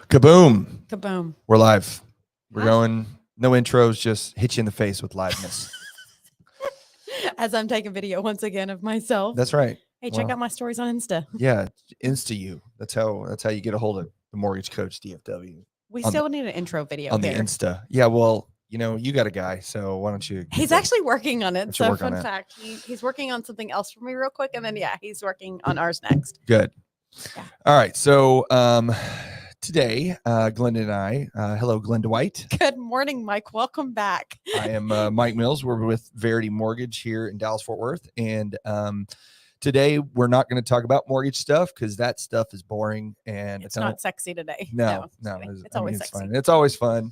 Kaboom. Kaboom. We're live. We're going, no intros, just hit you in the face with liveness. As I'm taking video once again of myself. That's right. Hey, check out my stories on Insta. Yeah, Insta you. That's how you get a hold of the mortgage coach DFW. We still need an intro video on the Insta. Yeah, well, you got a guy, so why don't you? He's actually working on it. So fun fact, he's working on something else for me real quick, and then he's working on ours next. Good. Yeah. All right. So today, Glenda and I, hello, Glenda White. Good morning, Mike. Welcome back. I am Mike Mills. We're with Verity Mortgage here in Dallas, Fort Worth, and today we're not going to talk about mortgage stuff because that stuff is boring and it's not sexy today. No, it's always sexy. Fun. It's always fun.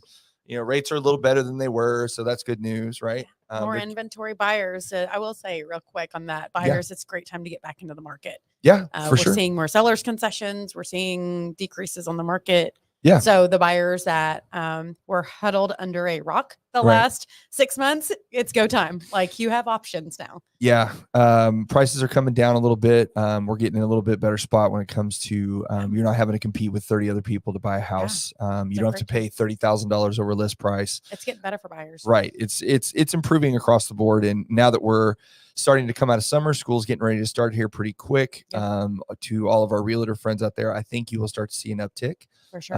Rates are a little better than they were, so that's good news, right? More inventory buyers. I will say real quick on that, buyers, it's a great time to get back into the market. Yeah, for sure. We're seeing more sellers concessions. We're seeing decreases on the market. Yeah. So the buyers that were huddled under a rock the last 6 months, it's go time. Like, you have options now. Yeah. Prices are coming down a little bit. We're getting in a little bit better spot when it comes to you're not having to compete with 30 other people to buy a house. You don't have to pay $30,000 over list price. It's getting better for buyers. Right. It's improving across the board. And now that we're starting to come out of summer, school's getting ready to start here pretty quick. To all of our realtor friends out there, I think you will start to see an uptick. For sure.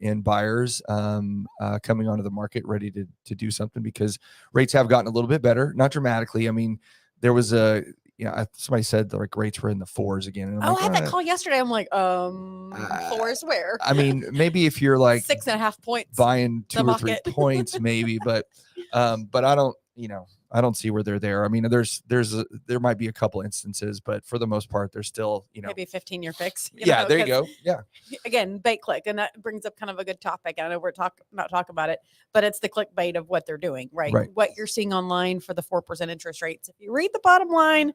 In buyers coming onto the market ready to do something because rates have gotten a little bit better, not dramatically. I mean, there was somebody said like rates were in the fours again. And I had that call yesterday. I'm like, fours where? I mean, maybe if you're like 6.5 points buying 2 or 3 points, maybe, but I don't see where they're there. I mean, there might be a couple instances, but for the most part, they're still, maybe a 15-year fix. There you go. Yeah. Again, bait click. And that brings up kind of a good topic. I know we're not talking about it, but it's the clickbait of what they're doing, right? What you're seeing online for the 4% interest rates. If you read the bottom line,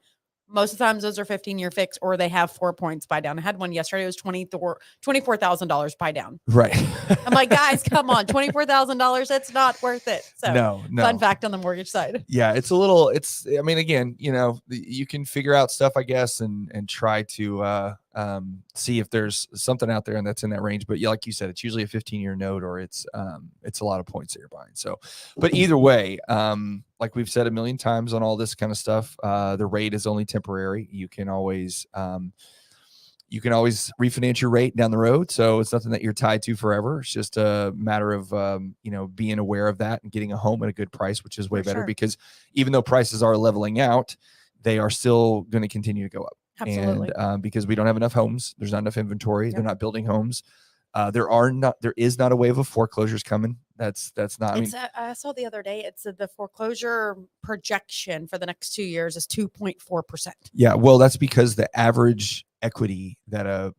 most of the times those are 15-year fix or they have 4 points buy down. I had one yesterday. It was $24,000 buy down. Right. I'm like, guys, come on. $24,000. It's not worth it. So no. Fun fact on the mortgage side. Yeah. I mean, again, you can figure out stuff, I guess, and try to see if there's something out there and that's in that range. But like you said, it's usually a 15-year note or it's a lot of points that you're buying. So, but either way, like we've said a million times on all this kind of stuff, the rate is only temporary. You can always refinance your rate down the road. So it's nothing that you're tied to forever. It's just a matter of, being aware of that and getting a home at a good price, which is way better because even though prices are leveling out, they are still going to continue to go up. Absolutely. And because we don't have enough homes, there's not enough inventory. They're not building homes. There is not a wave of foreclosures coming. That's not. I saw the other day. It's the foreclosure projection for the next 2 years is 2.4%. Yeah, well, that's because the average equity that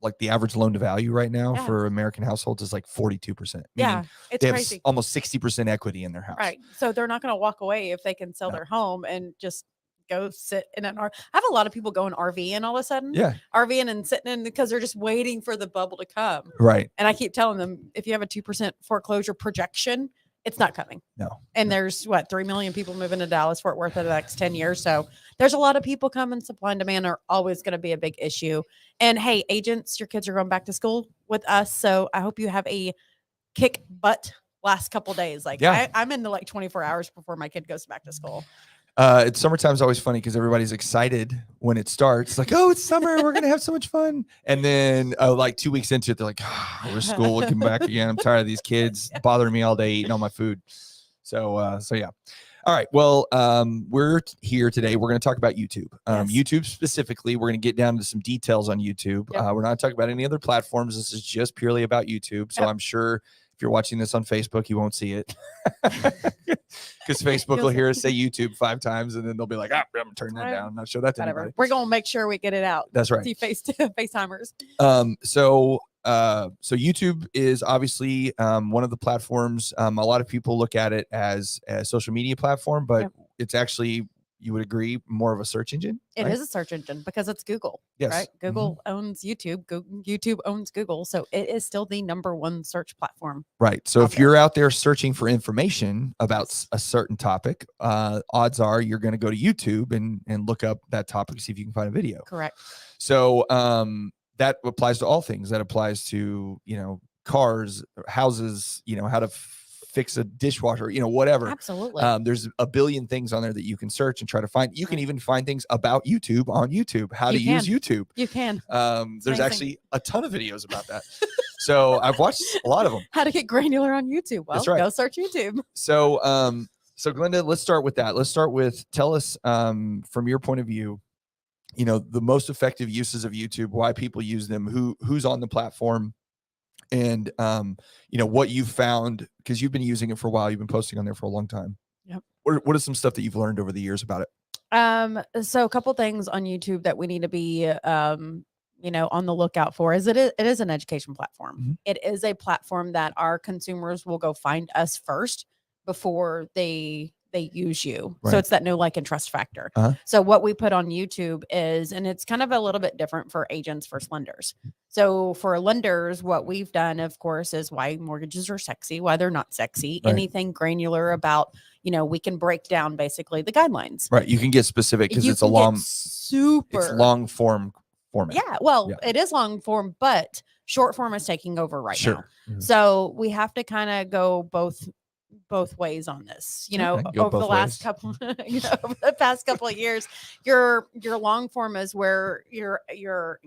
like the average loan to value right now for American households is like 42%. Yeah, it's they crazy. Have almost 60% equity in their house. Right. So they're not going to walk away if they can sell their home and just go sit in an RV. I have a lot of people going RVing all of a sudden. Yeah. RVing and sitting in because they're just waiting for the bubble to come. Right. And I keep telling them, if you have a 2% foreclosure projection, it's not coming. No. And there's 3 million people moving to Dallas, Fort Worth in the next 10 years. So there's a lot of people coming. Supply and demand are always going to be a big issue. And hey, agents, your kids are going back to school with us. So I hope you have a kick butt last couple days. Like I'm into like 24 hours before my kid goes back to school. It's summertime's always funny because everybody's excited when it starts. Like, oh, it's summer. We're going to have so much fun. And then like 2 weeks into it, they're like, we're school looking back again. I'm tired of these kids bothering me all day, eating all my food. So yeah. All right. Well, we're here today. We're going to talk about YouTube. YouTube specifically. We're going to get down to some details on YouTube. We're not talking about any other platforms. This is just purely about YouTube. So I'm sure if you're watching this on Facebook, you won't see it because Facebook will hear us say YouTube 5 times and then they'll be like, I'm going to turn that down. Not show that to anybody. We're going to make sure we get it out. That's right. See FaceTimers. So YouTube is obviously one of the platforms. A lot of people look at it as a social media platform, but it's actually, you would agree, more of a search engine. It is a search engine because it's Google. Yes. Right? Google owns YouTube. YouTube owns Google. So it is still the #1 search platform. Right. So if you're out there searching for information about a certain topic, odds are you're going to go to YouTube and look up that topic, see if you can find a video. Correct. So that applies to all things. That applies to, cars, houses, how to fix a dishwasher, whatever. Absolutely. There's a billion things on there that you can search and try to find. You can even find things about YouTube on YouTube, how to use YouTube. You can. There's actually a ton of videos about that. So I've watched a lot of them. How to get granular on YouTube. Well, That's right. Go search YouTube. So, so Glenda, let's start with that. Let's start with, tell us, from your point of view, the most effective uses of YouTube, why people use them, who's on the platform, and what you've found, because you've been using it for a while. You've been posting on there for a long time. Yep. What is some stuff that you've learned over the years about it? So a couple things on YouTube that we need to be on the lookout for is it is an education platform. Mm-hmm. It is a platform that our consumers will go find us first before they use you. Right. So it's that know, like, and trust factor. Uh-huh. So what we put on YouTube is, and it's kind of a little bit different for agents versus lenders. So for lenders, what we've done, of course, is why mortgages are sexy, why they're not sexy, Right. anything granular about, we can break down basically the guidelines. Right. You can get specific because it's a long, it's long form format. Yeah. Well, it is long form, but short form is taking over right now. Mm-hmm. So we have to kind of go both ways on this, over the last couple, over the past couple of years, your long form is where your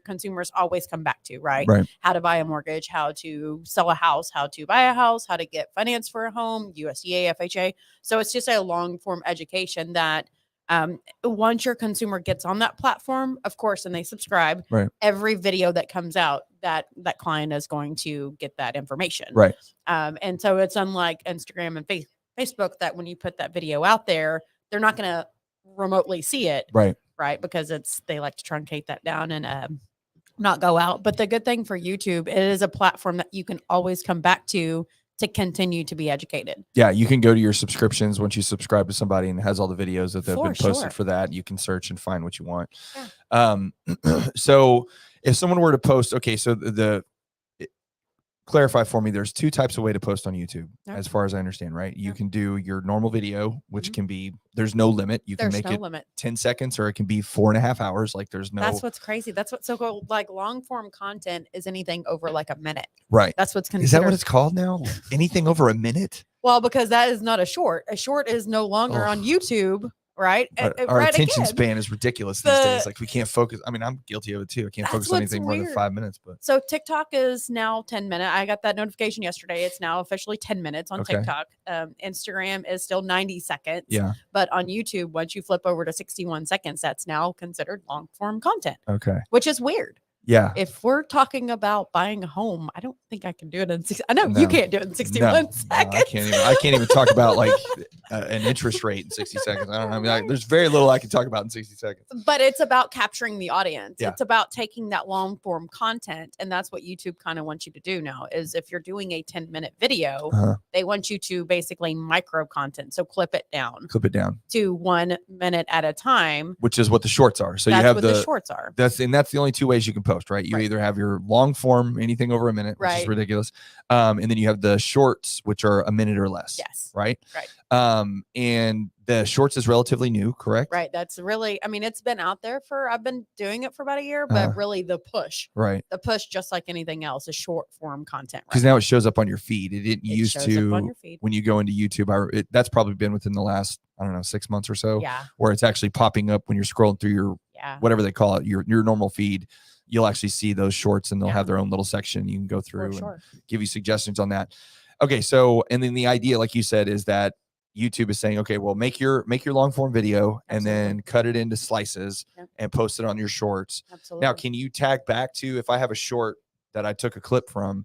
consumers always come back to, right? How to buy a mortgage, how to sell a house, how to buy a house, how to get finance for a home, USDA, FHA. So it's just a long form education that once your consumer gets on that platform, of course, and they subscribe, every video that comes out, that client is going to get that information. Right. And so it's unlike Instagram and Facebook that when you put that video out there, they're not going to remotely see it. Right. Because they like to truncate that down and not go out. But the good thing for YouTube, it is a platform that you can always come back to continue to be educated. Yeah, you can go to your subscriptions once you subscribe to somebody and it has all the videos that they've been posted for that. You can search and find what you want. Yeah. So if someone were to post, okay, so clarify for me, there's two types of way to post on YouTube, as far as I understand, right? You can do your normal video, which can be, there's no limit. You can make it 10 seconds or it can be 4.5 hours. Like there's no. That's what's crazy. That's what's so cool. Like long form content is anything over like a minute. Right. That's what's considered. Is that what it's called now? Anything over a minute? Well, because that is not a short. A short is no longer on YouTube. Right. Our attention span is ridiculous these days. Like we can't focus. I mean, I'm guilty of it too. I can't focus on anything more than 5 minutes. But so TikTok is now 10 minutes. I got that notification yesterday. It's now officially 10 minutes on TikTok. Instagram is still 90 seconds. Yeah. But on YouTube, once you flip over to 61 seconds, that's now considered long form content. Okay. Which is weird. Yeah. If we're talking about buying a home, I don't think I can do it in 60. I know you can't do it in 61 seconds. I can't even talk about like an interest rate in 60 seconds. I don't know. I mean, there's very little I can talk about in 60 seconds. But it's about capturing the audience. Yeah. It's about taking that long form content. And that's what YouTube kind of wants you to do now is if you're doing a 10-minute video, they want you to basically micro content. So clip it down to 1 minute at a time, which is what the shorts are. So that's you have what the shorts are. That's the only two ways you can post, right? You either have your long form, anything over a minute, which is ridiculous. And then you have the shorts, which are a minute or less. Yes. Right. And the shorts is relatively new, correct? Right. That's really, I mean, it's been out there I've been doing it for about a year, but really the push, just like anything else, is short form content. Because now it shows up on your feed. It didn't used to, when you go into YouTube, that's probably been within the last, I don't know, 6 months or so, where it's actually popping up when you're scrolling through your, whatever they call it, your normal feed. You'll actually see those shorts and they'll have their own little section you can go through and give you suggestions on that. Okay. So, and then the idea, like you said, is that YouTube is saying, okay, well, make your long form video and then cut it into slices and post it on your shorts. Absolutely. Now, can you tag back to, if I have a short that I took a clip from,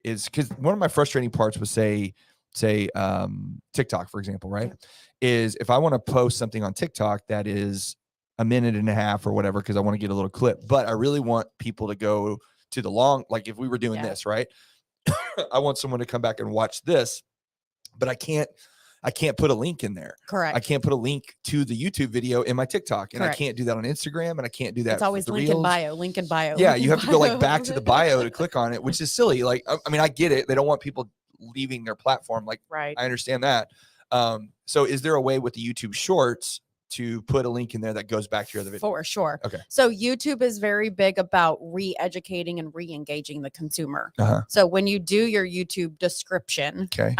is because one of my frustrating parts was say TikTok, for example, right? Is if I want to post something on TikTok that is a minute and a half or whatever, because I want to get a little clip, but I really want people to go to the long, like if we were doing this, right? I want someone to come back and watch this, but I can't put a link in there. Correct. I can't put a link to the YouTube video in my TikTok, and I can't do that on Instagram, and I can't do that. It's always link in bio. Yeah, you have to go like back to the bio to click on it, which is silly. Like, I mean, I get it. They don't want people leaving their platform. Like, I understand that. So is there a way with the YouTube Shorts to put a link in there that goes back to your other video. For sure. Okay. So YouTube is very big about re-educating and re-engaging the consumer. Uh-huh. So when you do your YouTube description, Okay.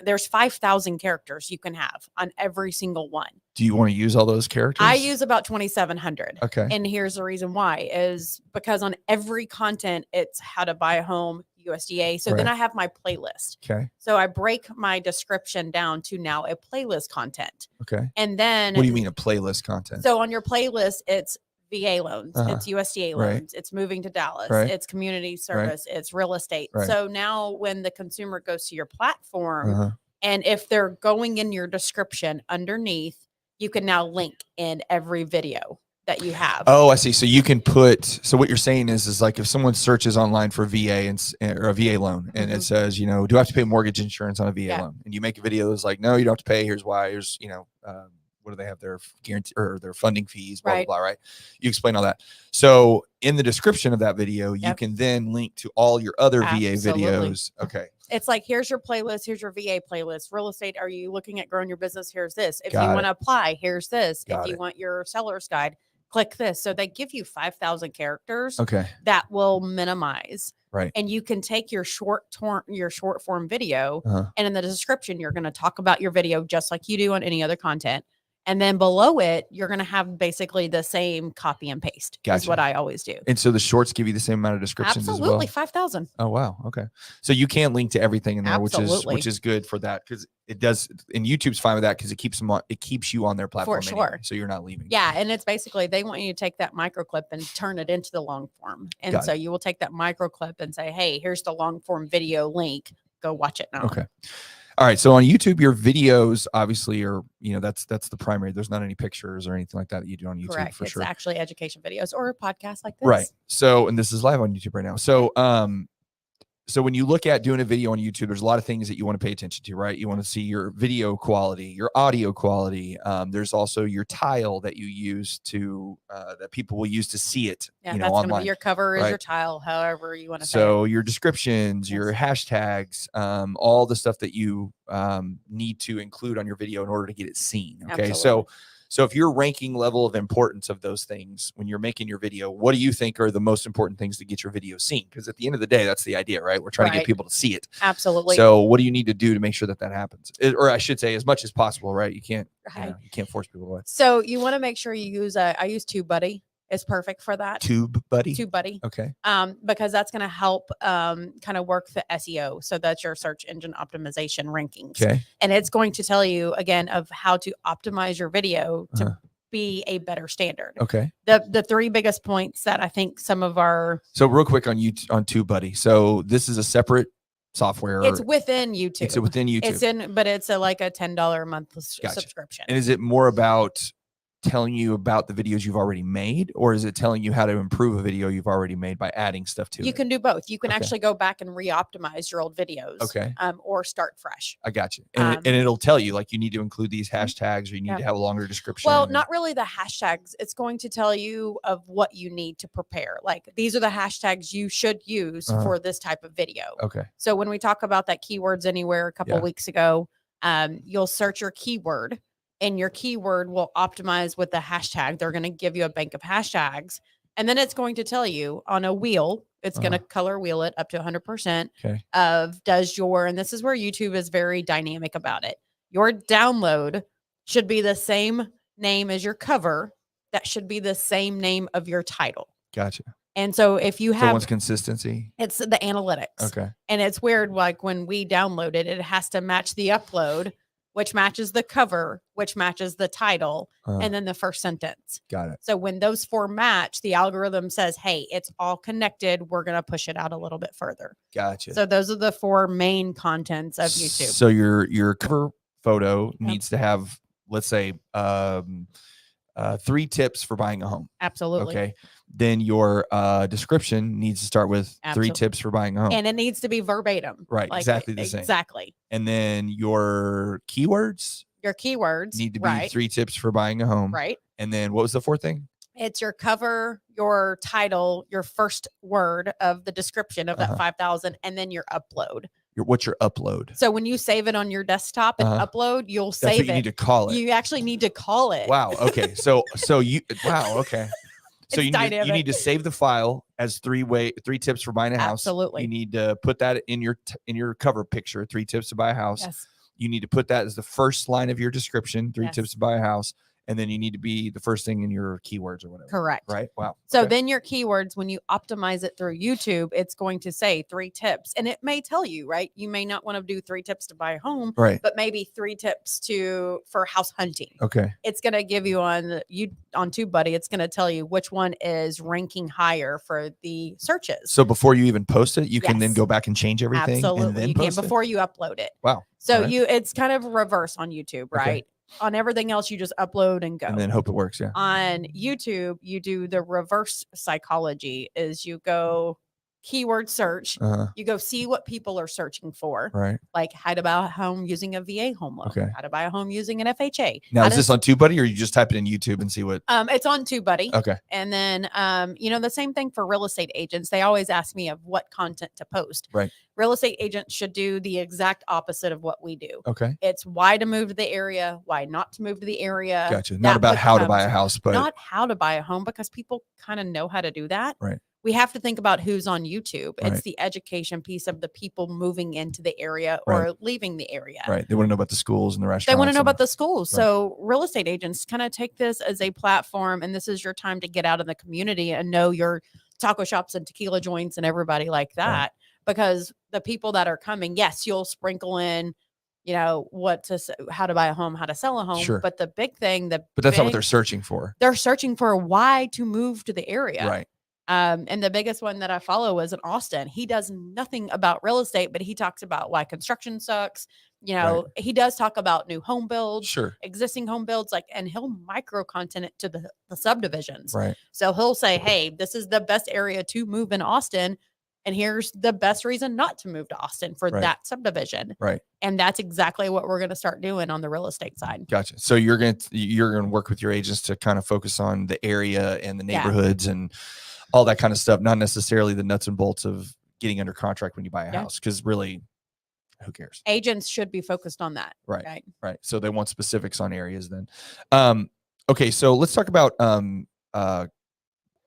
there's 5,000 characters you can have on every single one. Do you want to use all those characters? I use about 2,700. Okay. And here's the reason why is because on every content, it's how to buy a home, USDA. So then Right. I have my playlist. Okay. So I break my description down to now a playlist content. Okay. And then What do you mean a playlist content? so on your playlist, it's VA loans, Uh-huh. it's USDA Right. loans, it's moving to Dallas, Right. it's community service, it's real estate. Right. So now when the consumer goes to your platform, Uh-huh. and if they're going in your description underneath, you can now link in every video that you have. Oh, I see. So you can put. So what you're saying is like if someone searches online for VA or a VA loan, and it says, do I have to pay mortgage insurance on a VA loan? And you make a video that's like, no, you don't have to pay. Here's why. Here's what do they have their guarantee or their funding fees? Blah Right. blah blah. Right. You explain all that. So in the description of that video, you Yep. can then link to all your other VA Absolutely. videos. Okay. It's like, here's your playlist, here's your VA playlist. Real estate, are you looking at growing your business? Here's this. If Got you it. want to apply, here's this. Got if you it. want your seller's guide, click this. So they give you 5,000 characters Okay. that will minimize. Right. And you can take your short form video, Uh-huh. and in the description, you're going to talk about your video just like you do on any other content. And then below it, you're going to have basically the same copy and paste. Is Gotcha. what I always do. And so the shorts give you the same amount of descriptions Absolutely, as 5,000. well. Oh wow. Okay. So you can link to everything in there, Absolutely. which is good for that because it does. And YouTube's fine with that because it keeps them on. It keeps you on their platform sure. anyway, so you're not leaving. Yeah, and it's basically they want you to take that micro clip and turn it into the long form. And Got so you will take that micro clip and say, "Hey, here's the long form video link. Go watch it now." Okay. All right. So on YouTube, your videos obviously are, that's the primary. There's not any pictures or anything like that you do on YouTube. Correct. For It's sure. actually education videos or podcasts like this. Right. So, and this is live on YouTube right now. So when you look at doing a video on YouTube, there's a lot of things that you want to pay attention to, right? You want to see your video quality, your audio quality. There's also your tile that you use to that people will use to see it, Yeah, that's online. gonna be your cover, is right? your tile, however you want to say So your descriptions, your hashtags, all the stuff that you need to include on your video in order to get it seen. Okay. Absolutely. So if you're ranking level of importance of those things when you're making your video, what do you think are the most important things to get your video seen? Because at the end of the day, that's the idea, right? We're trying to get Right. people to see it. Absolutely. So what do you need to do to make sure that happens? Or I should say as much as possible, right? You can't, Right. you can't force people away. So you want to make sure you use I use TubeBuddy. It's perfect for that. TubeBuddy. TubeBuddy. Okay. Because that's going to help kind of work the SEO. So that's your search engine optimization rankings. Okay. And it's going to tell you again of how to optimize your video to be a better standard. Okay. The three biggest points that I think some of our So real quick on TubeBuddy. So this is a separate software. it's within YouTube. It's within YouTube. It's in, but it's like a $10 a month Gotcha. subscription. And is it more about telling you about the videos you've already made, or is it telling you how to improve a video you've already made by adding stuff to it? You can do both. You can Okay. actually go back and re-optimize your old videos. Okay. Or start fresh. I got you. And it'll tell you like you need to include these hashtags or you need Yeah. to have a longer description. Well, not really the hashtags. It's going to tell you of what you need to prepare. Like these are the hashtags you should use for this type of video. Okay. So when we talk about that keywords anywhere a couple weeks ago, you'll search your keyword and your keyword will optimize with the hashtag. They're going to give you a bank of hashtags. And then it's going to tell you on a wheel, it's going to color wheel it up to 100% Okay. of and this is where YouTube is very dynamic about it. Your download should be the same name as your cover. That should be the same name of your title. Gotcha. And so if you So have, one's consistency. it's the analytics. Okay. And it's weird. Like when we download it, it has to match the upload, which matches the cover, which matches the title, and then the first sentence. Got it. So when those four match, the algorithm says, hey, it's all connected. We're going to push it out a little bit further. Gotcha. So those are the four main contents of YouTube. So your cover photo needs to have, let's say, 3 tips for buying a home. Absolutely. Okay. Then your description needs to start with 3 tips for buying a home. And it needs to be verbatim. Right. Like, Exactly the same. Exactly. And then your keywords Your keywords need to be 3 tips for buying a home. Right. And then what was the 4th thing? It's your cover, your title, your first word of the description of that 5,000, and then your upload. what's your upload? So when you save it on your desktop and upload, you'll That's save what you it. need to call it. You actually need to call it. Wow. Okay. So you wow. Okay. So It's you need to save the file as 3 tips for buying a house. Absolutely. You need to put that in your cover picture, 3 tips to buy a house. Yes. You need to put that as the first line of your description, 3 Yes. tips to buy a house. And then you need to be the first thing in your keywords or whatever. Correct. Right. Wow. So okay. then your keywords, when you optimize it through YouTube, it's going to say 3 tips, and it may tell you, right? You may not want to do 3 tips to buy a home, right? But maybe 3 tips for house hunting. Okay. It's going to give you on TubeBuddy. It's going to tell you which one is ranking higher for the searches. So before you even post it, you can then go back and change everything. Absolutely, and then you can before you upload it. Wow. So it's kind of reverse on YouTube, right? Okay. On everything else, you just upload and go. And then hope it works, yeah. On YouTube, you do the reverse psychology is you go keyword search. You go see what people are searching for. Right. Like how to buy a home using a VA home loan. Okay. How to buy a home using an FHA. Now, is this on TubeBuddy or you just type it in YouTube and see what? It's on TubeBuddy. Okay. And then, the same thing for real estate agents. They always ask me of what content to post. Right. Real estate agents should do the exact opposite of what we do. Okay. It's why to move to the area, why not to move to the area. Gotcha. Not about how to buy a house, but not how to buy a home, because people kind of know how to do that. Right. We have to think about who's on YouTube. Right. It's the education piece of the people moving into the area or leaving the area. Right. They want to know about the schools and the restaurants. They want to know about the schools. Right. So real estate agents kind of take this as a platform, and this is your time to get out in the community and know your taco shops and tequila joints and everybody like that. Right. Because the people that are coming, yes, you'll sprinkle in, how to buy a home, how to sell a home. Sure. But the big thing, but that's not what they're searching for. They're searching for why to move to the area. Right. And the biggest one that I follow is in Austin. He does nothing about real estate, but he talks about why construction sucks. He does talk about new home builds, sure, existing home builds, and he'll micro content it to the subdivisions. Right. So he'll say, hey, this is the best area to move in Austin. And here's the best reason not to move to Austin for that subdivision. Right. And that's exactly what we're going to start doing on the real estate side. Gotcha. So you're going to work with your agents to kind of focus on the area and the neighborhoods and all that kind of stuff, not necessarily the nuts and bolts of getting under contract when you buy a house, because really, who cares? Agents should be focused on that. Right. Right. So they want specifics on areas then. Okay. So let's talk about,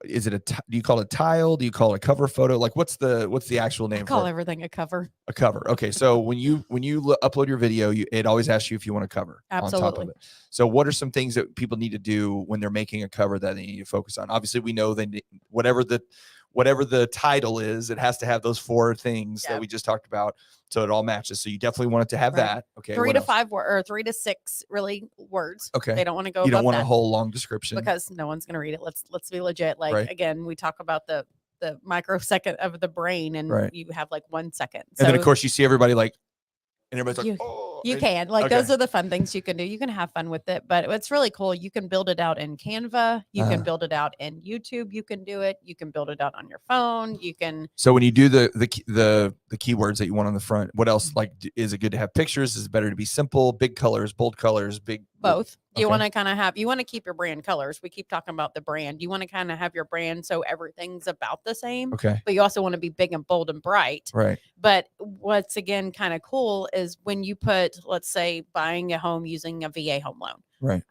is it do you call it tile? Do you call it a cover photo? Like what's the actual name? I call everything a cover. A cover. Okay. So when you upload your video, it always asks you if you want a cover. Absolutely. On top of it. So what are some things that people need to do when they're making a cover that they need to focus on? Obviously we know they whatever the title is, it has to have those 4 things that we just talked about. So it all matches. So you definitely want it to have that. Okay. 3 to 5 or 3 to 6 really words. Okay. They don't want to go. You don't want a whole long description because no one's going to read it. Let's be legit. Again, we talk about the microsecond of the brain, and you have 1 second. So, and then of course you see everybody and everybody's like, you can those are the fun things you can do. You can have fun with it, but it's really cool. You can build it out in Canva. You can build it out in YouTube. You can do it. You can build it out on your phone. You can. So when you do the keywords that you want on the front, what else? Is it good to have pictures? Is it better to be simple, big colors, bold colors, both? You want to kind of you want to keep your brand colors. We keep talking about the brand. You want to kind of have your brand so everything's about the same. Okay. But you also want to be big and bold and bright. Right. But what's again kind of cool is when you put, let's say, buying a home using a VA home loan. Right.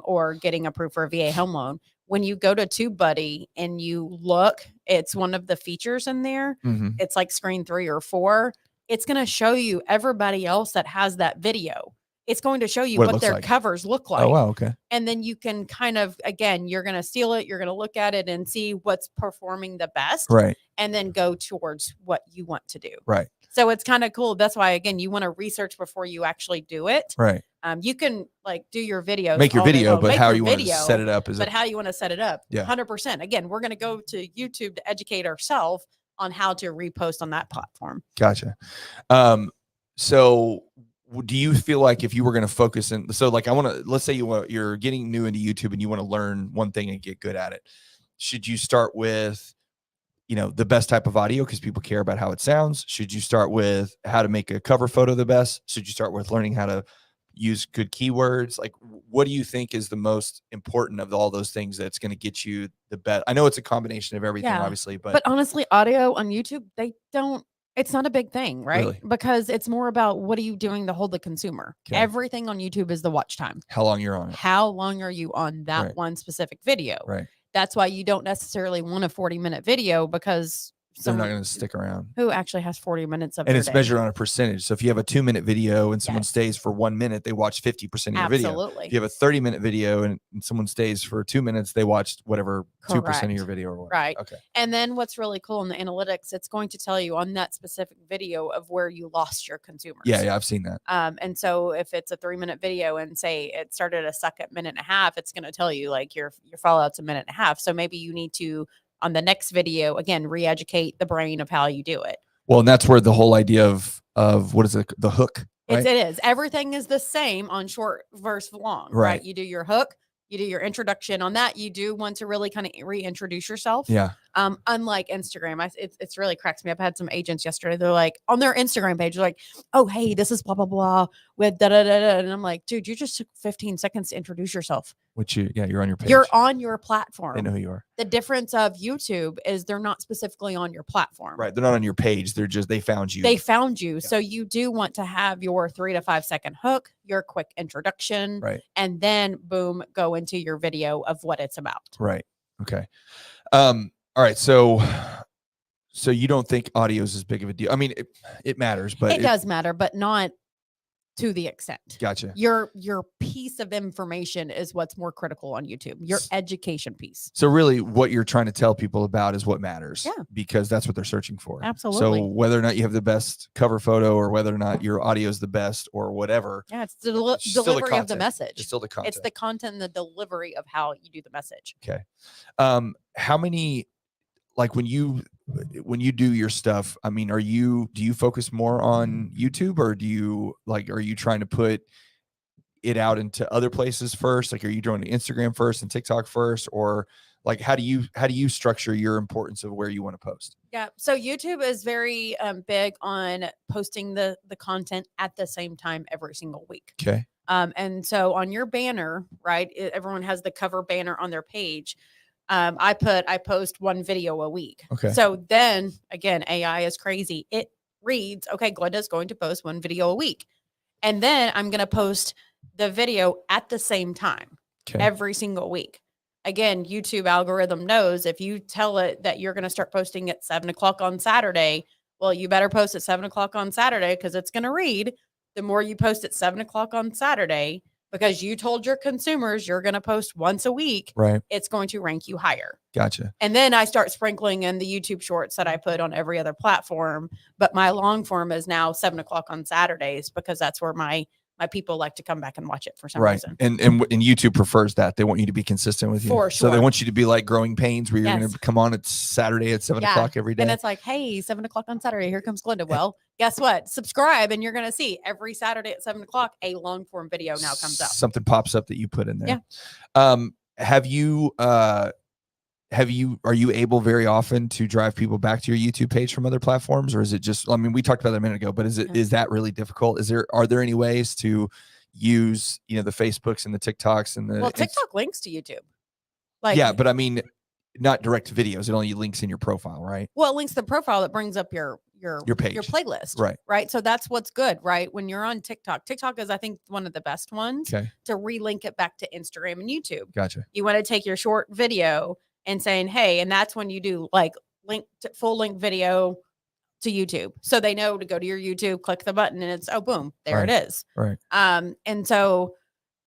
Or getting approved for a VA home loan. When you go to TubeBuddy and you look, it's one of the features in there. Mm-hmm. It's like screen 3 or 4. It's going to show you everybody else that has that video. It's going to show you what their covers look like. Oh, wow. Okay. And then you can kind of, again, you're going to steal it. You're going to look at it and see what's performing the best. Right. And then go towards what you want to do. Right. So it's kind of cool. That's why, again, you want to research before you actually do it. Right. You can do your videos. Make your video, but how you want to set it up is how you want to set it up. Yeah. 100%. Again, we're going to go to YouTube to educate ourselves on how to repost on that platform. Gotcha. So do you feel like if you were going to focus in, let's say you're getting new into YouTube and you want to learn one thing and get good at it. Should you start with, the best type of audio because people care about how it sounds? Should you start with how to make a cover photo the best? Should you start with learning how to use good keywords? What do you think is the most important of all those things that's going to get you the best? I know it's a combination of everything, obviously, but honestly, audio on YouTube, It's not a big thing, right? Really? Because it's more about what are you doing to hold the consumer. Okay. Everything on YouTube is the watch time. How long you're on it. How long are you on that Right. one specific video? Right. That's why you don't necessarily want a 40-minute video, because They're not going to stick around. Who actually has 40 minutes of and their it's day? measured on a percentage. So if you have a 2-minute video and someone Yes. stays for 1 minute, they watch 50% of your video. Absolutely. If you have a 30-minute video and someone stays for 2 minutes, they watched whatever 2% of Correct. your video or whatever. Right. Okay. And then what's really cool in the analytics, it's going to tell you on that specific video of where you lost your consumers. Yeah, I've seen that. And so if it's a 3-minute video and say it started a second minute and a half, it's going to tell you like your follow-up's a minute and a half. So maybe you need to, on the next video, again, re-educate the brain of how you do it. Well, and that's where the whole idea of what is it, the hook, right? It is. Everything is the same on short versus long, Right. right? You do your hook, you do your introduction. On that, you do want to really kind of reintroduce yourself. Yeah. Unlike Instagram, it's really cracks me up. I had some agents yesterday. They're like on their Instagram page, they're like, "Oh, hey, this is blah blah blah with da da da da," and I'm like, "Dude, you just took 15 seconds to introduce yourself. You're on your page. You're on your platform. They know who you are. The difference of YouTube is they're not specifically on your platform. Right. They're not on your page. They found you. They found you. Yeah. So you do want to have your 3 to 5 second hook, your quick introduction, Right. and then boom, go into your video of what it's about. Right. Okay. All right. So you don't think audio is as big of a deal? I mean, it matters, but It does matter, but not to the extent. Gotcha. Your piece of information is what's more critical on YouTube. Your education piece. So really what you're trying to tell people about is what matters. Yeah. Because that's what they're searching for. Absolutely. So whether or not you have the best cover photo or whether or not your audio is the best or whatever. Yeah, it's the still the delivery of the content. message. It's still the content. It's the content and the delivery of how you do the message. Okay. How many, like when you do your stuff, I mean, do you focus more on YouTube or are you trying to put it out into other places first? Like, are you doing Instagram first and TikTok first, or like, how do you structure your importance of where you want to post? Yeah. So YouTube is very big on posting the content at the same time every single week. Okay. And so on your banner, right, everyone has the cover banner on their page. I post one video a week. Okay. So then again, AI is crazy. It reads, okay, Glenda's going to post one video a week. And then I'm going to post the video at the same time every single week. Again, YouTube algorithm knows if you tell it that you're going to start posting at 7:00 on Saturday, well, you better post at 7:00 on Saturday because it's going to read. The more you post at 7:00 on Saturday, because you told your consumers you're going to post once a week, right? It's going to rank you higher. Gotcha. And then I start sprinkling in the YouTube shorts that I put on every other platform. But my long form is now 7:00 on Saturdays because that's where my people like to come back and watch it for some reason. And YouTube prefers that. They want you to be consistent with you. For So they sure. want you to be like Growing Pains where you're going to come on at Saturday at 7:00 every day. And it's like, hey, 7:00 on Saturday, here comes Glenda. Well, guess what? Subscribe and you're going to see every Saturday at 7:00, a long form video now comes out. Something pops up that you put in there. Yeah. Are you able very often to drive people back to your YouTube page from other platforms, or is it just, I mean, we talked about that a minute ago, but is that really difficult? Are there any ways to use, the Facebooks and the TikToks and the, TikTok links to YouTube. Yeah, but I mean, not direct videos. It only links in your profile, right? Well, it links the profile that brings up your page, your playlist. Right. Right. So that's what's good, right? When you're on TikTok, TikTok is, I think, one of the best ones to relink it back to Instagram and YouTube. Gotcha. You want to take your short video and saying, hey, and that's when you do like full link video to YouTube. So they know to go to your YouTube, click the button, and it's, oh, boom, there it is. Right. And so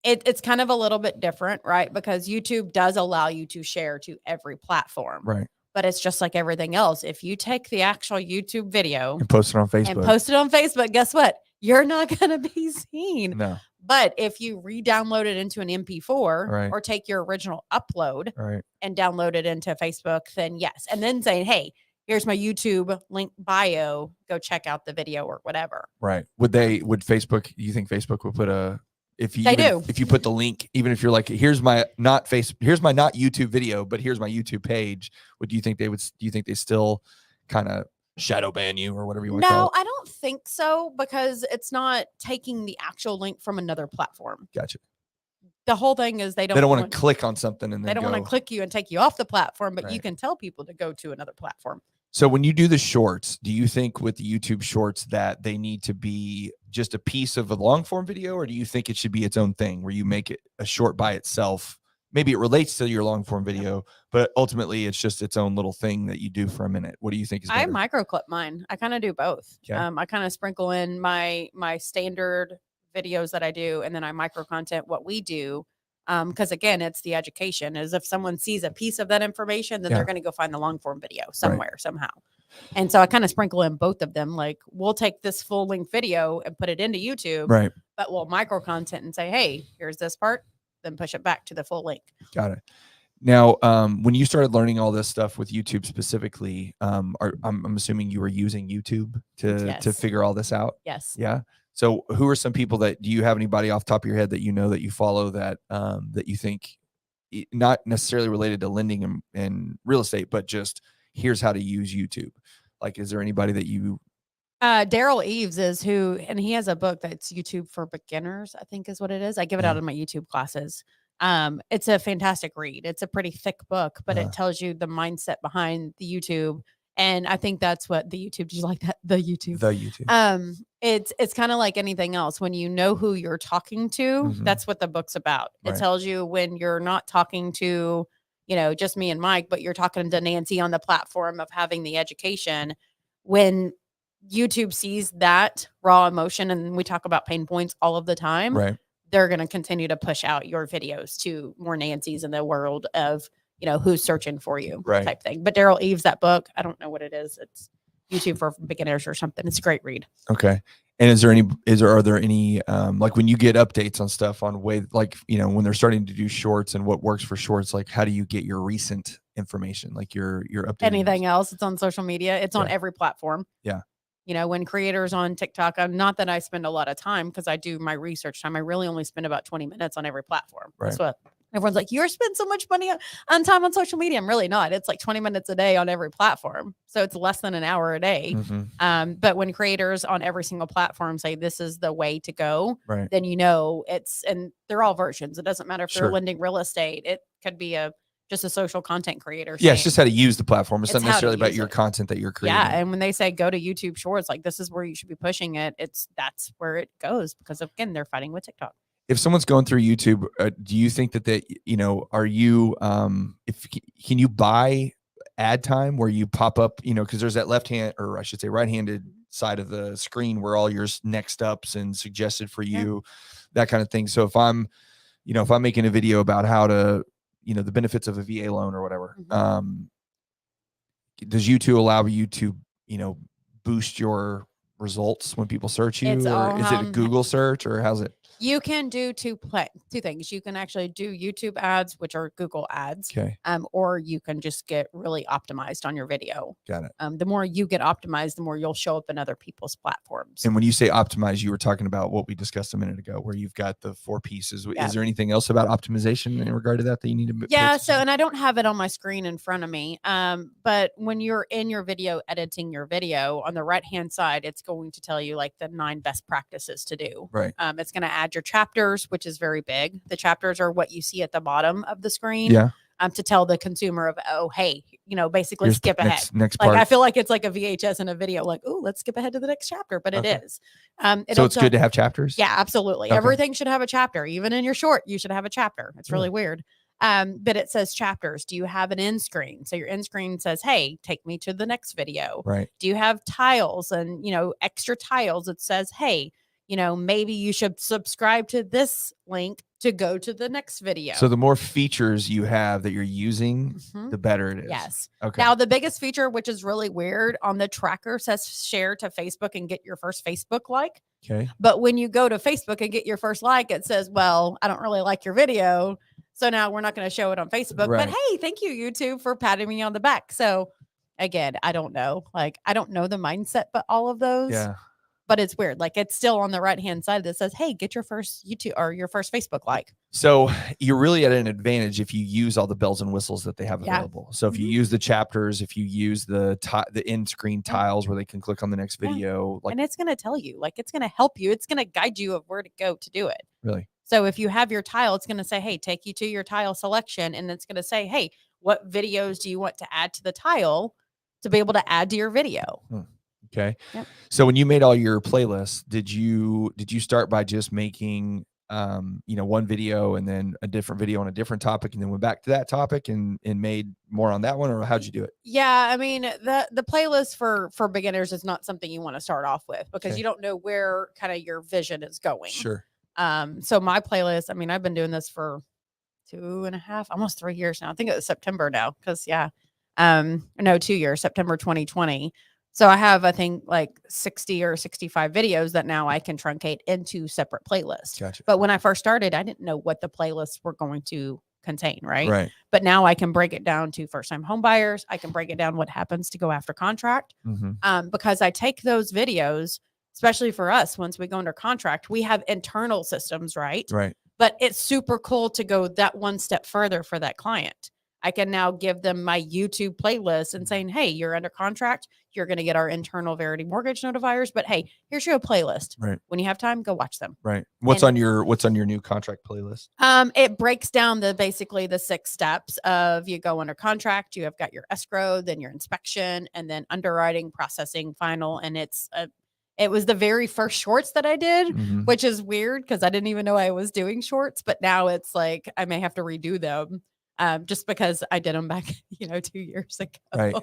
it's kind of a little bit different, right? Because YouTube does allow you to share to every platform. Right. But it's just like everything else. If you take the actual YouTube video and post it on Facebook, guess what? You're not going to be seen. No. But if you re-download it into an MP4 or take your original upload and download it into Facebook, then yes. And then saying, hey, here's my YouTube link bio. Go check out the video or whatever. Would Facebook, you think Facebook would put if you put the link, even if you're like, here's my not YouTube video, but here's my YouTube page, do you think they still kind of shadow ban you or whatever you want to call it? No, I don't think so, because it's not taking the actual link from another platform. Gotcha. The whole thing is they don't want to click on something and then they don't want to click you and take you off the platform, but you can tell people to go to another platform. So when you do the shorts, do you think with the YouTube shorts that they need to be just a piece of a long form video, or do you think it should be its own thing where you make it a short by itself? Maybe it relates to your long form video, but ultimately it's just its own little thing that you do for a minute. What do you think is I better? microclip mine. I kind of do both. Okay. I kind of sprinkle in my standard videos that I do, and then I micro content what we do. Because again, it's the education. Is if someone sees a piece of that information, then Yeah. they're going to go find the long form video somewhere somehow. And so I kind of sprinkle in both of them. Like we'll take this full length video and put it into YouTube, Right. but we'll micro content and say, hey, here's this part, then push it back to the full length. Got it. Now, when you started learning all this stuff with YouTube specifically, I'm assuming you were using YouTube to figure all this out. Yes. Yeah. So who are some people do you have anybody off the top of your head that you know that you follow that you think not necessarily related to lending and real estate, but just here's how to use YouTube? Like, is there anybody that you Daryl Eves is who, and he has a book that's YouTube for beginners, I think is what it is. I give it out in my YouTube classes. It's a fantastic read. It's a pretty thick book, but it tells you the mindset behind the YouTube. And I think that's what the YouTube, do you like that? The YouTube. It's kind of like anything else. When you know who you're talking to, that's what the book's about. It tells you when you're not talking to, just me and Mike, but you're talking to Nancy on the platform of having the education. When YouTube sees that raw emotion, and we talk about pain points all of the time, they're going to continue to push out your videos to more Nancy's in the world of, who's searching for you type thing. But Daryl Eves, that book, I don't know what it is. It's YouTube for beginners or something. It's a great read. Okay. And are there any, like when you get updates on stuff on when they're starting to do shorts and what works for shorts, like how do you get your recent information? Like your update? Anything else? It's on social media. It's on every platform. Yeah. When creators on TikTok, not that I spend a lot of time because I do my research time. I really only spend about 20 minutes on every platform. That's what everyone's like, you're spending so much money on time on social media. I'm really not. It's like 20 minutes a day on every platform. So it's less than an hour a day. But when creators on every single platform say this is the way to go, then and they're all versions. It doesn't matter if they're lending real estate. It could be just a social content creator. Yeah, it's just how to use the platform. It's not necessarily about your content that you're creating. Yeah, and when they say go to YouTube Shorts, like this is where you should be pushing it. That's where it goes because again, they're fighting with TikTok. If someone's going through YouTube, do you think that are you can you buy ad time where you pop up, because there's that left hand, or I should say right-handed side of the screen where all your next ups and suggested for you, that kind of thing. So if I'm making a video about how to the benefits of a VA loan or whatever. Does YouTube allow you to, boost your results when people search you, or is it a Google search, or how's it? You can do two things. You can actually do YouTube ads, which are Google ads. Okay. Or you can just get really optimized on your video. Got it. The more you get optimized, the more you'll show up in other people's platforms. And when you say optimize, you were talking about what we discussed a minute ago, where you've got the 4 pieces. Is there anything else about optimization in regard to that you need to? Yeah. So, and I don't have it on my screen in front of me. But when you're in your video, editing your video, on the right-hand side, it's going to tell you like the 9 best practices to do. Right. It's going to add your chapters, which is very big. The chapters are what you see at the bottom of the screen. Yeah. To tell the consumer of, oh, hey, basically Here's skip ahead. Next like part. I feel like it's like a VHS in a video, like, oh, let's skip ahead to the next chapter, but it is. So it's good to have chapters? Yeah, absolutely. Okay. Everything should have a chapter. Even in your short, you should have a chapter. It's really weird. But it says chapters. Do you have an end screen? So your end screen says, hey, take me to the next video. Right. Do you have tiles and, extra tiles? It says, hey, maybe you should subscribe to this link to go to the next video. So the more features you have that you're using, the better it is. Yes. Okay. Now, the biggest feature, which is really weird, on the tracker says share to Facebook and get your first Facebook like. Okay. But when you go to Facebook and get your first like, it says, well, I don't really like your video. So now we're not going to show it on Facebook. Right. But hey, thank you, YouTube, for patting me on the back. So again, I don't know. Like, I don't know the mindset, but all of those. Yeah. But it's weird. Like it's still on the right-hand side that says, hey, get your first YouTube or your first Facebook like. So you're really at an advantage if you use all the bells and whistles that they have available. So if you use the chapters, if you use the end screen tiles where they can click on the next video, and it's going to tell you, like, it's going to help you. It's going to guide you of where to go to do it. Really? So if you have your tile, it's going to say, hey, take you to your tile selection. And it's going to say, hey, what videos do you want to add to the tile to be able to add to your video. Okay. Yep. So when you made all your playlists, did you start by just making one video and then a different video on a different topic and then went back to that topic and made more on that one, or how'd you do it? Yeah, I mean, the playlist for beginners is not something you want to start off with because you don't know where kind of your vision is going. Sure. So my playlist, I mean, I've been doing this for 2.5, almost 3 years now. I think it was September now because 2 years, September 2020. So I have, I think, like 60 or 65 videos that now I can truncate into separate playlists. Gotcha. But when I first started, I didn't know what the playlists were going to contain, right? Right. But now I can break it down to first-time home buyers. I can break it down what happens to go after contract. Because I take those videos, especially for us, once we go under contract, we have internal systems, right? Right. But it's super cool to go that one step further for that client. I can now give them my YouTube playlist and saying, hey, you're under contract. You're going to get our internal Verity mortgage notifiers. But hey, here's your playlist. Right. When you have time, go watch them. Right. What's on your new contract playlist? It breaks down basically the 6 steps of you go under contract, you have got your escrow, then your inspection, and then underwriting, processing, final. And it was the very first shorts that I did, which is weird because I didn't even know I was doing shorts. But now it's like I may have to redo them. Just because I did them back, 2 years ago. Right.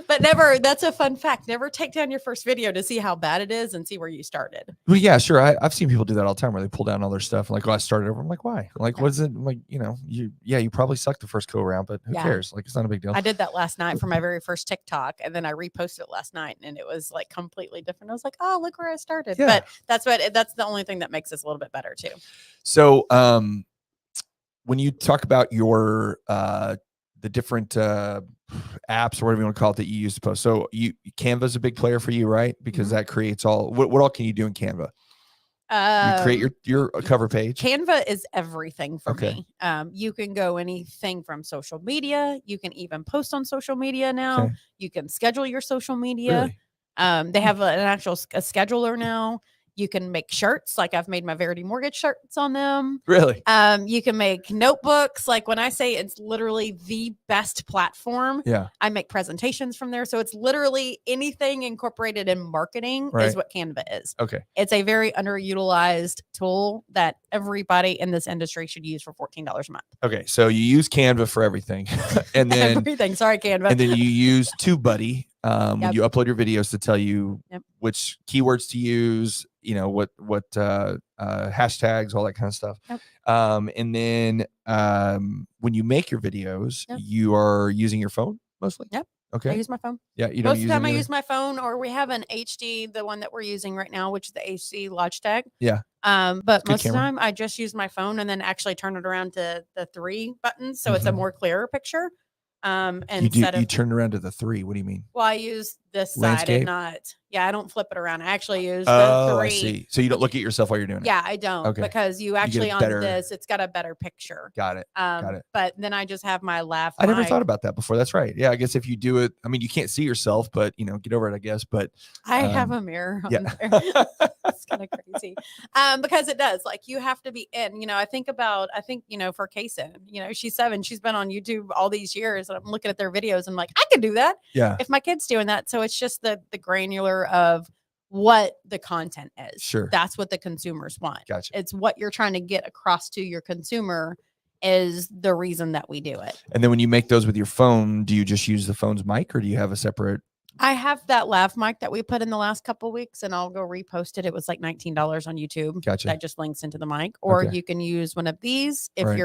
But that's a fun fact. Never take down your first video to see how bad it is and see where you started. Well, yeah, sure. I've seen people do that all the time where they pull down all their stuff and like, oh, I started over. I'm like, why? Like, what is it? I'm like, you probably sucked the first go around, but who cares? Like, it's not a big deal. I did that last night for my very first TikTok, and then I reposted it last night, and it was like completely different. I was like, oh, look where I started. Yeah. But that's the only thing that makes this a little bit better too. So, when you talk about your the different apps or whatever you want to call it that you use to post, so Canva is a big player for you, right? Because that creates all. What all can you do in Canva? You create your cover page. Canva is everything for me. You can go anything from social media. You can even post on social media now. Okay. You can schedule your social media. Really? They have an actual scheduler now. You can make shirts, like I've made my Verity mortgage shirts on them. Really? You can make notebooks. Like when I say it's literally the best platform, I make presentations from there. So it's literally anything incorporated in marketing is what Canva is. Okay. It's a very underutilized tool that everybody in this industry should use for $14 a month. Okay. So you use Canva for everything. And then everything. Sorry, Canva. And then you use TubeBuddy when you upload your videos to tell you which keywords to use, what hashtags, all that kind of stuff. And then when you make your videos, you are using your phone mostly? Yep. Okay. I use my phone. Yeah. You don't Most of the time I use my phone, or we have an HD, the one that we're using right now, which is the HD Logitech. Yeah. But most of the time I just use my phone and then actually turn it around to the 3 buttons. So it's a more clearer picture. And you turn around to the 3. What do you mean? Well, I use this Landscape? side and not. Yeah, I don't flip it around. I actually use the 3. I see. So you don't look at yourself while you're doing it. Yeah, I don't, because you actually on this, it's got a better picture. Got it. Got it. But then I just have my laugh. I never thought about that before. That's right. Yeah, I guess if you do it, I mean, you can't see yourself, but get over it, I guess. But I have a mirror on there. It's kind of crazy. Because it does, like, you have to be in, I think, for Kaysen, she's 7, she's been on YouTube all these years, and I'm looking at their videos and I'm like, I could do that. Yeah. If my kid's doing that. So it's just the granular of what the content is. Sure. That's what the consumers want. Gotcha. It's what you're trying to get across to your consumer is the reason that we do it. And then when you make those with your phone, do you just use the phone's mic, or do you have a separate? I have that lav mic that we put in the last couple of weeks, and I'll go repost it. It was like $19 on YouTube. Gotcha. That just links into the mic. Or you can use one of these if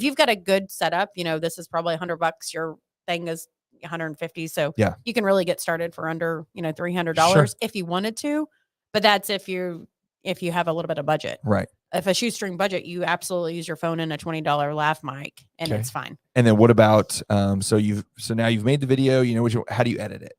you've got a good setup. This is probably $100. Your thing is 150. So you can really get started for under, $300 if you wanted to. But that's if you have a little bit of budget. Right. If a shoestring budget, you absolutely use your phone and a $20 lav mic, and it's fine. And then what about so now you've made the video, how do you edit it?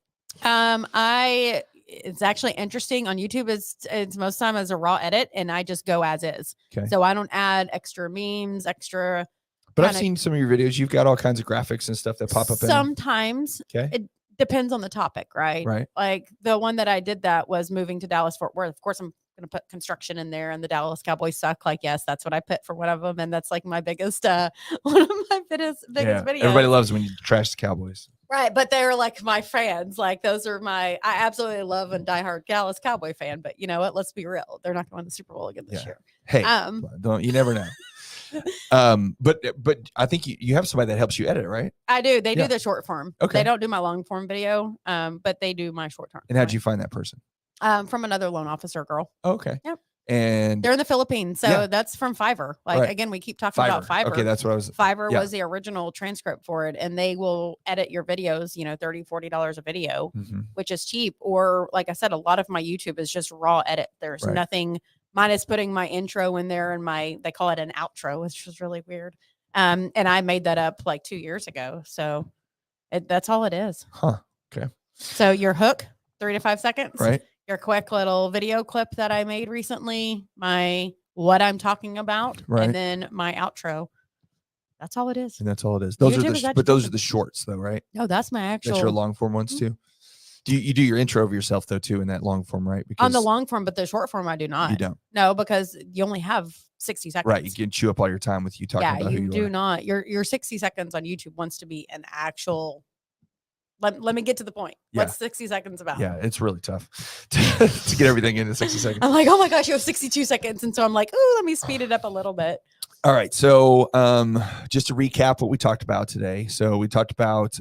It's actually interesting on YouTube. It's most time as a raw edit, and I just go as is. Okay. So I don't add extra memes, But I've seen some of your videos. You've got all kinds of graphics and stuff that pop up. Sometimes. Okay. It depends on the topic, right? Right. Like the one that I did that was moving to Dallas Fort Worth. Of course, I'm going to put construction in there, and the Dallas Cowboys suck. Like, yes, that's what I put for one of them. And that's like my biggest, one of my biggest videos. Everybody loves when you trash the Cowboys. Right, but they're like my fans. Like those are I absolutely love and diehard Dallas Cowboy fan. But you know what? Let's be real. They're not going to win the Super Bowl again this year. Hey, don't you never know. But I think you have somebody that helps you edit, right? I do. They do the short form. Okay. They don't do my long form video, but they do my short term. And how'd you find that person? From another loan officer girl. Okay. Yep. And they're in the Philippines. So that's from Fiverr. Like again, we keep talking about Fiverr. Okay, that's what I was. Fiverr was the original transcript for it. And they will edit your videos, you know, $30, $40 a video, which is cheap. Or like I said, a lot of my YouTube is just raw edit. There's nothing minus putting my intro in there and they call it an outro, which is really weird. And I made that up like 2 years ago. So that's all it is. Huh. Okay. So your hook, 3 to 5 seconds. Right. Your quick little video clip that I made recently, what I'm talking about, and then my outro. That's all it is. And that's all it is. Those are the shorts though, right? No, that's my actual. That's your long form ones too. Do you do your intro of yourself though too in that long form, right? Because on the long form, but the short form I do not. You don't. No, because you only have 60 seconds. Right. You can chew up all your time with you talking about who you do not. Your 60 seconds on YouTube wants to be an actual. Let me get to the point. What's 60 seconds about? Yeah, it's really tough to get everything into 60 seconds. I'm like, oh my gosh, you have 62 seconds. And so I'm like, oh, let me speed it up a little bit. All right. So just to recap what we talked about today. So we talked about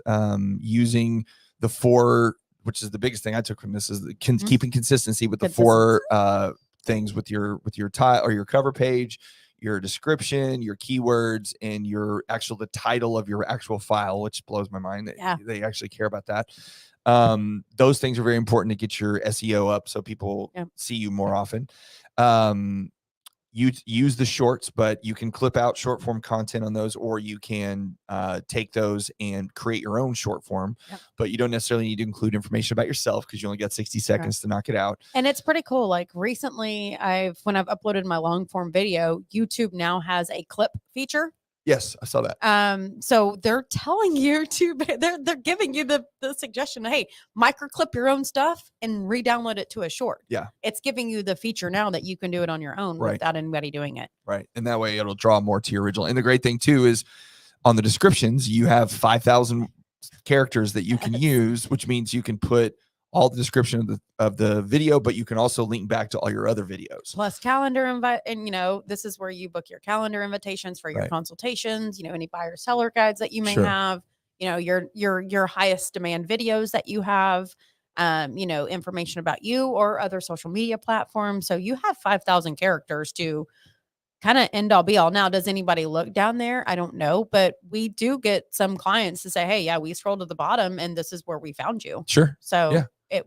using the 4, which is the biggest thing I took from this, is keeping consistency with the 4 things with your title or your cover page, your description, your keywords, and the title of your actual file, which blows my mind that they actually care about that. Those things are very important to get your SEO up so people see you more often. You use the shorts, but you can clip out short form content on those, or you can take those and create your own short form, but you don't necessarily need to include information about yourself because you only got 60 seconds to knock it out. And it's pretty cool. Like recently when I've uploaded my long form video, YouTube now has a clip feature. Yes, I saw that. So they're telling you they're giving you the suggestion, hey, microclip your own stuff and re-download it to a short. Yeah. It's giving you the feature now that you can do it on your own without anybody doing it. Right. And that way it'll draw more to your original. And the great thing too is on the descriptions, you have 5,000 characters that you can use, which means you can put all the description of the video, but you can also link back to all your other videos. Plus calendar invite, and this is where you book your calendar invitations for your consultations, any buyer seller guides that you may have, your highest demand videos that you have, information about you or other social media platforms. So you have 5,000 characters to kind of end all be all. Now, does anybody look down there? I don't know, but we do get some clients to say, hey, we scrolled to the bottom and this is where we found you. Sure. So it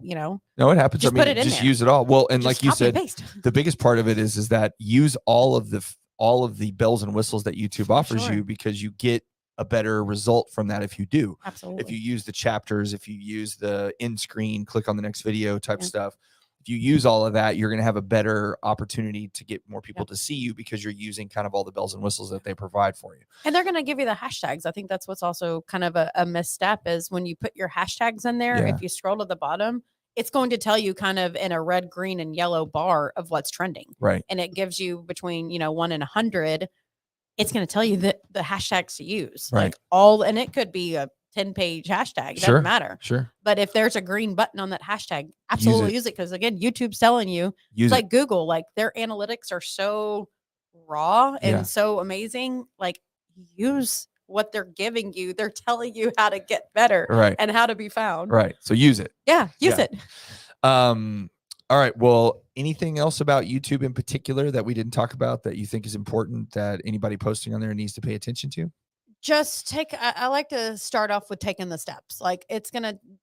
happens. Just put it in just there. Use it all. Well, and just like you said, the biggest part of it is that use all of the bells and whistles that YouTube offers you, because you get a better result from that if you do. Absolutely. If you use the chapters, if you use the end screen, click on the next video type stuff. If you use all of that, you're going to have a better opportunity to get more people to see you because you're using kind of all the bells and whistles that they provide for you. And they're going to give you the hashtags. I think that's what's also kind of a misstep is when you put your hashtags in there, if you scroll to the bottom, it's going to tell you kind of in a red, green, and yellow bar of what's trending. Right. And it gives you between, 1 and 100. It's going to tell you the hashtags to use. Right. And it could be a 10-page hashtag. It doesn't matter. Sure. But if there's a green button on that hashtag, absolutely use it. Because again, YouTube's telling you, it's like Google, like their analytics are so raw and so amazing. Like use what they're giving you. They're telling you how to get better and how to be found. Right. So use it. Yeah. Use it. All right. Well, anything else about YouTube in particular that we didn't talk about that you think is important that anybody posting on there needs to pay attention to? Just I like to start off with taking the steps. Like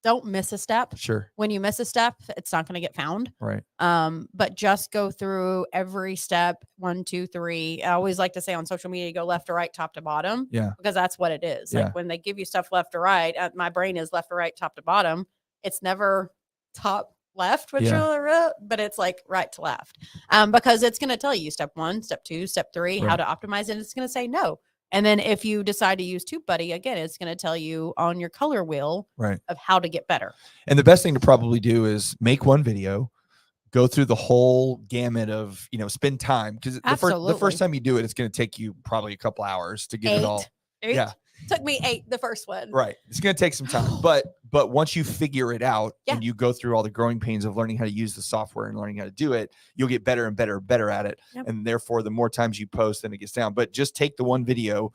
don't miss a step. Sure. When you miss a step, it's not going to get found. Right. But just go through every step, 1, 2, 3. I always like to say on social media, go left to right, top to bottom. Yeah. Because that's what it is. Yeah. Like when they give you stuff left to right, my brain is left to right, top to bottom. It's never top left, but it's like right to left. Because it's going to tell you step 1, step 2, step 3, how to optimize it. It's going to say no. And then if you decide to use TubeBuddy, again, it's going to tell you on your color wheel of how to get better. And the best thing to probably do is make one video, go through the whole gamut of, spend time. Because the first time you do it, it's going to take you probably a couple hours to get it all. 8. Yeah. Took me 8 the first one. Right. It's going to take some time, but once you figure it out and you go through all the growing pains of learning how to use the software and learning how to do it, you'll get better and better at it. Yep. And therefore, the more times you post, then it gets down. But just take the one video,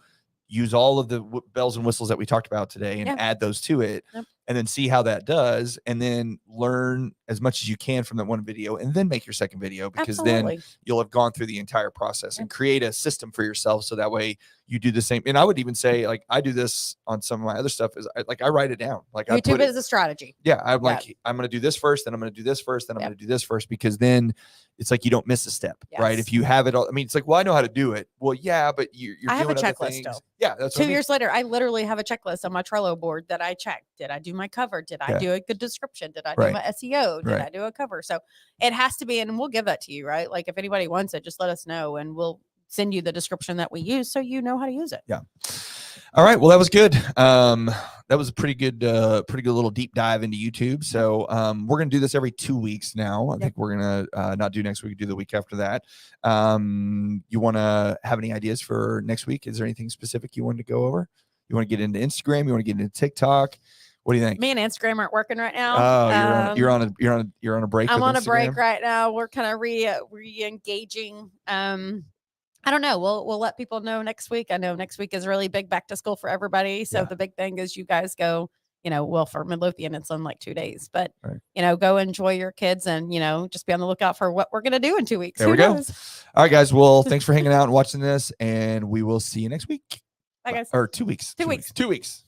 use all of the bells and whistles that we talked about today and add those to it. Yep. And then see how that does, and then learn as much as you can from that one video, and then make your second video, because then you'll have gone through the entire process and create a system for yourself. So that way you do the same. And I would even say, like, I do this on some of my other stuff is I write it down. Like YouTube is a strategy. Yeah. I'm like, I'm going to do this first, then I'm going to do this first, then I'm going to do this first, because then it's like, you don't miss a step, right? If you have it all, I mean, it's like, well, I know how to do it. Well, yeah, but you're I have doing a other checklist things. still. Yeah. That's 2 years later, I literally have a checklist on my Trello board that I checked. Did I do my cover? Did I do a good description? Did I do my SEO? Did I do a cover? So it has to be, and we'll give that to you, right? Like if anybody wants it, just let us know and we'll send you the description that we use so you know how to use it. Yeah. All right. Well, that was good. That was a pretty good little deep dive into YouTube. So we're going to do this every 2 weeks now. I think we're going to not do next week, do the week after that. You want to have any ideas for next week? Is there anything specific you wanted to go over? You want to get into Instagram? You want to get into TikTok? What do you think? Me and Instagram aren't working right now. Oh, you're on a break. I'm on a break right now. We're kind of re-engaging. I don't know. We'll let people know next week. I know next week is really big back to school for everybody. So the big thing is you guys go, well, for Midlothian, it's in like 2 days, but go enjoy your kids and, just be on the lookout for what we're going to do in 2 weeks. There we go. All right, guys. Well, thanks for hanging out and watching this, and we will see you next week. Bye, guys. Or 2 weeks. 2 weeks. 2 weeks.